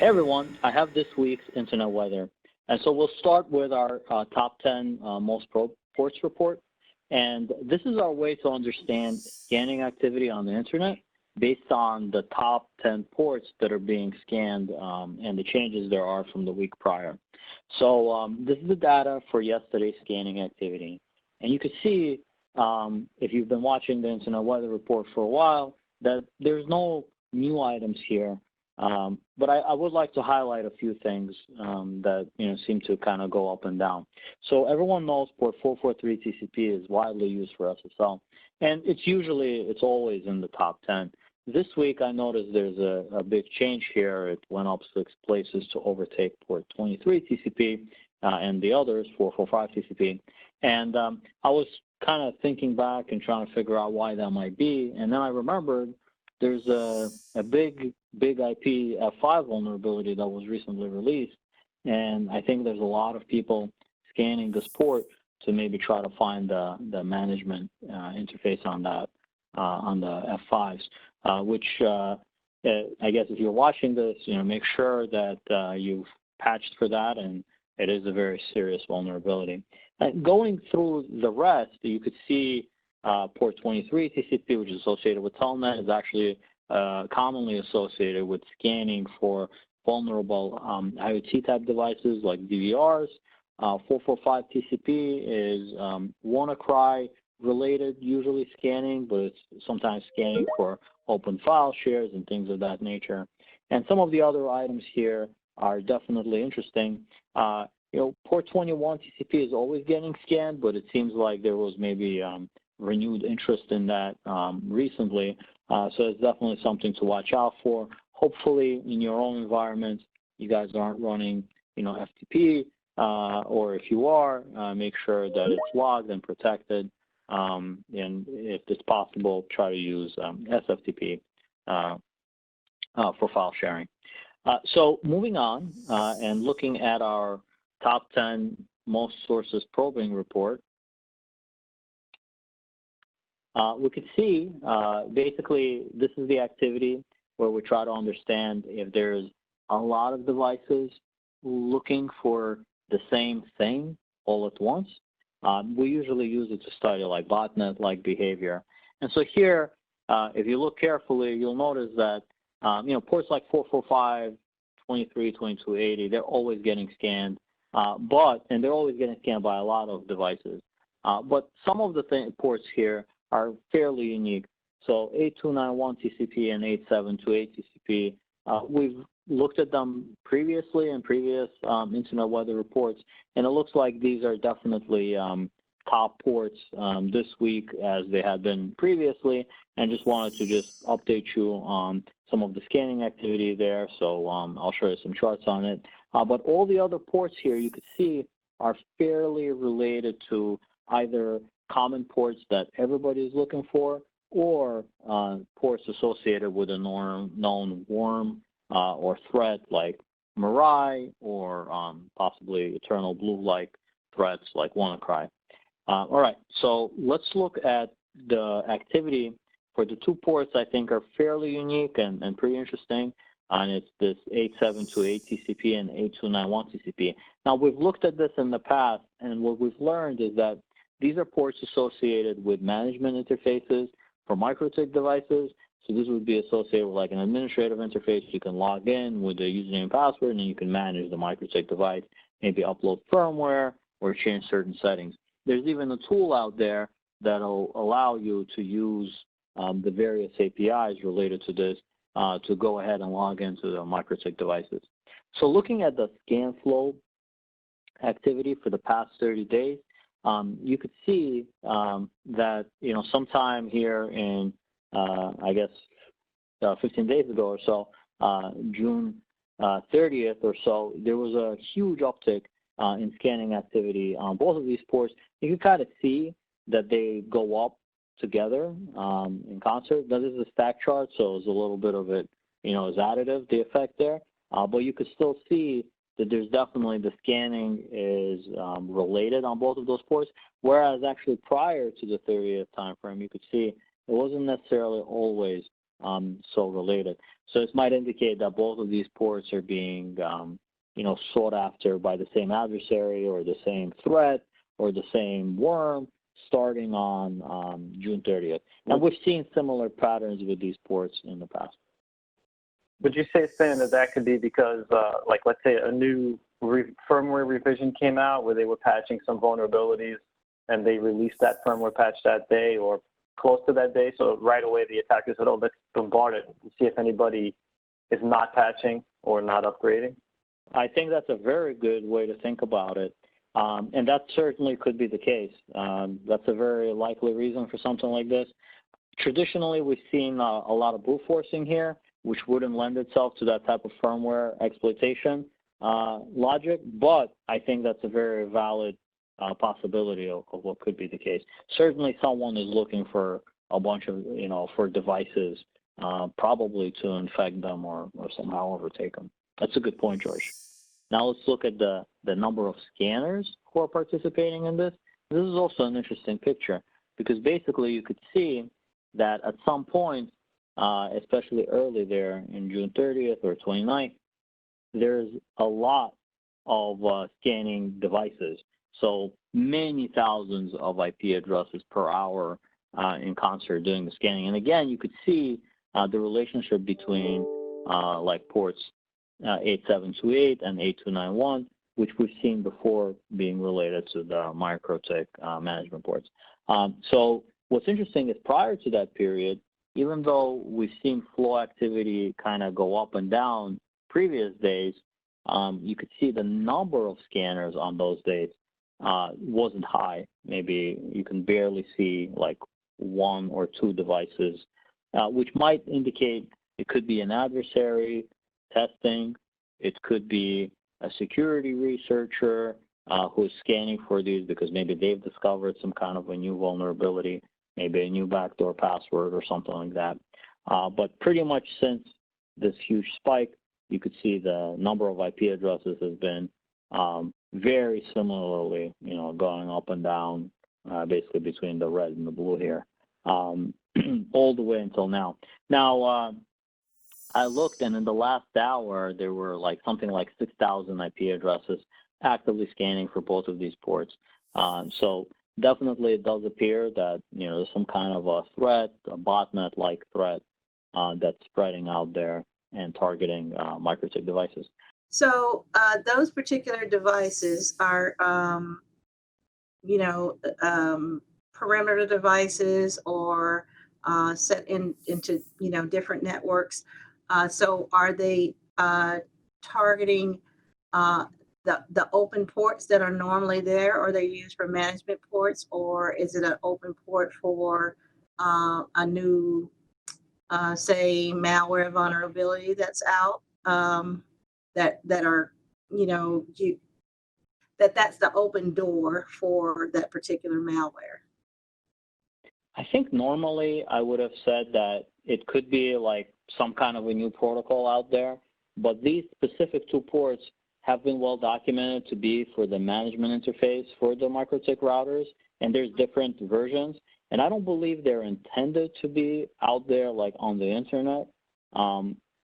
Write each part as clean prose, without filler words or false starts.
everyone, I have this week's internet weather. And so we'll start with our top 10 most probe ports report. And this is our way to understand scanning activity on the internet based on the top 10 ports that are being scanned and the changes there are from the week prior. So this is the data for yesterday's scanning activity. And you can see, if you've been watching the internet weather report for a while, that there's no new items here. But I would like to highlight a few things that seem to kind of go up and down. So everyone knows port 443 TCP is widely used for SSL, and it's always in the top 10. This week I noticed there's a big change here. It went up 6 places to overtake port 23 TCP and the others 445 TCP. And I was kind of thinking back and trying to figure out why that might be, and then I remembered there's a big IP F5 vulnerability that was recently released, and I think there's a lot of people scanning this port to maybe try to find the management interface on that on the F5s, which I guess if you're watching this, make sure that you've patched for that, and it is a very serious vulnerability. Going through the rest, you could see port 23 TCP, which is associated with Telnet, is actually commonly associated with scanning for vulnerable IoT type devices like DVRs. 445 TCP is WannaCry related, usually scanning, but it's sometimes scanning for open file shares and things of that nature. And some of the other items here are definitely interesting. Port 21 TCP is always getting scanned, but it seems like there was maybe renewed interest in that recently. So it's definitely something to watch out for. Hopefully, in your own environment, you guys aren't running, FTP, or if you are, make sure that it's logged and protected. And if it's possible, try to use SFTP for file sharing. So moving on and looking at our top 10 most sources probing report, we could see basically this is the activity where we try to understand if there's a lot of devices looking for the same thing all at once. We usually use it to study like botnet-like behavior. And so here, if you look carefully, you'll notice that ports like 445, 23, 2280, they're always getting scanned, and they're always getting scanned by a lot of devices. But some of the ports here are fairly unique. So 8291 TCP and 8728 TCP, we've looked at them previously in previous internet weather reports, and it looks like these are definitely top ports this week as they had been previously, and just wanted to update you on some of the scanning activity there. So I'll show you some charts on it. But all the other ports here you could see are fairly related to either common ports that everybody is looking for, or ports associated with a known worm or threat like Mirai, or possibly eternal blue-like threats like WannaCry. All right, so let's look at the activity for the 2 ports I think are fairly unique and pretty interesting. And it's this 8728 TCP and 8291 TCP. Now, we've looked at this in the past, and what we've learned is that these are ports associated with management interfaces for microtik devices. So this would be associated with like an administrative interface. You can log in with the username and password, and you can manage the microtik device, maybe upload firmware or change certain settings. There's even a tool out there that'll allow you to use the various APIs related to this to go ahead and log into the microtik devices. So looking at the scan flow activity for the past 30 days, you could see that sometime here in I guess 15 days ago or so, June 30th or so, there was a huge uptick in scanning activity on both of these ports. You can kind of see that they go up together in concert. Now, this is a stack chart, so it's a little bit of it, is additive, the effect there. But you could still see that there's definitely the scanning is related on both of those ports, whereas actually prior to the 30th time frame, you could see it wasn't necessarily always so related. So this might indicate that both of these ports are being, sought after by the same adversary or the same threat or the same worm starting on June 30th. And we've seen similar patterns with these ports in the past. Would you say, Stan, that could be because, like, let's say a new firmware revision came out where they were patching some vulnerabilities and they released that firmware patch that day or close to that day, so right away the attacker said, oh, let's bombard it and see if anybody is not patching or not upgrading? I think that's a very good way to think about it. And that certainly could be the case. That's a very likely reason for something like this. Traditionally, we've seen a lot of brute forcing here, which wouldn't lend itself to that type of firmware exploitation logic, but I think that's a very valid possibility of what could be the case. Certainly someone is looking for a bunch of, for devices, probably to infect them or somehow overtake them. That's a good point, George. Now let's look at the number of scanners who are participating in this. This is also an interesting picture because basically you could see that at some point, especially early there in June 30th or 29th, there's a lot of scanning devices. So many thousands of IP addresses per hour in concert doing the scanning. And again, you could see the relationship between like ports 8728 and 8291, which we've seen before being related to the MikroTik management ports. So what's interesting is prior to that period, even though we've seen flow activity kind of go up and down previous days, you could see the number of scanners on those days wasn't high. Maybe you can barely see like one or two devices, which might indicate it could be an adversary testing. It could be a security researcher who's scanning for these because maybe they've discovered some kind of a new vulnerability, maybe a new backdoor password or something like that. But pretty much since this huge spike, you could see the number of IP addresses has been very similarly, going up and down, basically between the red and the blue here, all the way until now. Now, I looked, and in the last hour, there were like something like 6,000 IP addresses actively scanning for both of these ports. So definitely it does appear that, there's some kind of a threat, a botnet-like threat that's spreading out there and targeting MikroTik devices. So those particular devices are, perimeter devices or set into, different networks. So are they targeting the open ports that are normally there, or are they used for management ports, or is it an open port for a new, say, malware vulnerability that's out? That are, that's the open door for that particular malware? I think normally I would have said that it could be like some kind of a new protocol out there, but these specific two ports have been well documented to be for the management interface for the MikroTik routers, and there's different versions, and I don't believe they're intended to be out there like on the internet.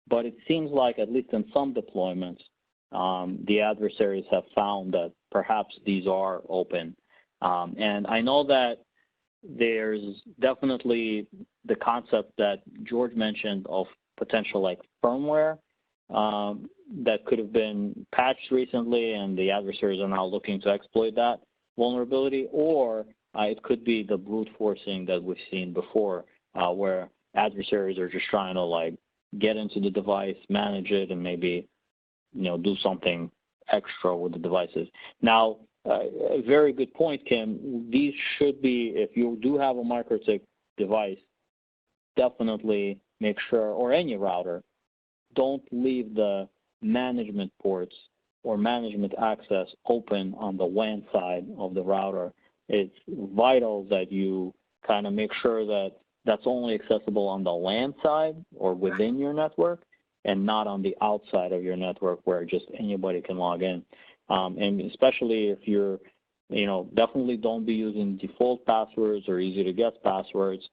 But it seems like, at least in some deployments, the adversaries have found that perhaps these are open. And I know that there's definitely the concept that George mentioned of potential like firmware that could have been patched recently, and the adversaries are now looking to exploit that vulnerability, or it could be the brute forcing that we've seen before, where adversaries are just trying to like get into the device, manage it, and maybe, do something extra with the devices. Now, a very good point, Kim. These should be, if you do have a MikroTik device, definitely make sure, or any router, don't leave the management ports or management access open on the WAN side of the router. It's vital that you kind of make sure that that's only accessible on the LAN side or within your network, and not on the outside of your network where just anybody can log in. And especially if you're, definitely don't be using default passwords or easy to guess passwords.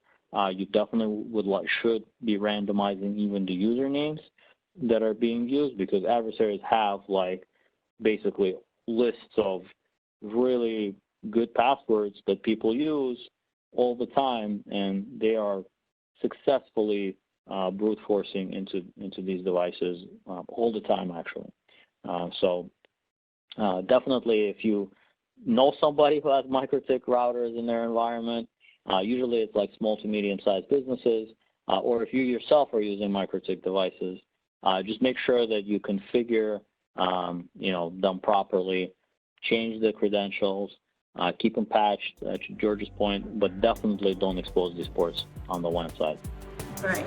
you definitely should be randomizing even the usernames that are being used, because adversaries have basically lists of really good passwords that people use all the time, and they are successfully brute forcing into these devices all the time, actually. So definitely, if you know somebody who has MikroTik routers in their environment, usually it's like small to medium-sized businesses, or if you yourself are using MikroTik devices, just make sure that you configure them properly, change the credentials, keep them patched, to George's point, but definitely don't expose these ports on the WAN side. Right.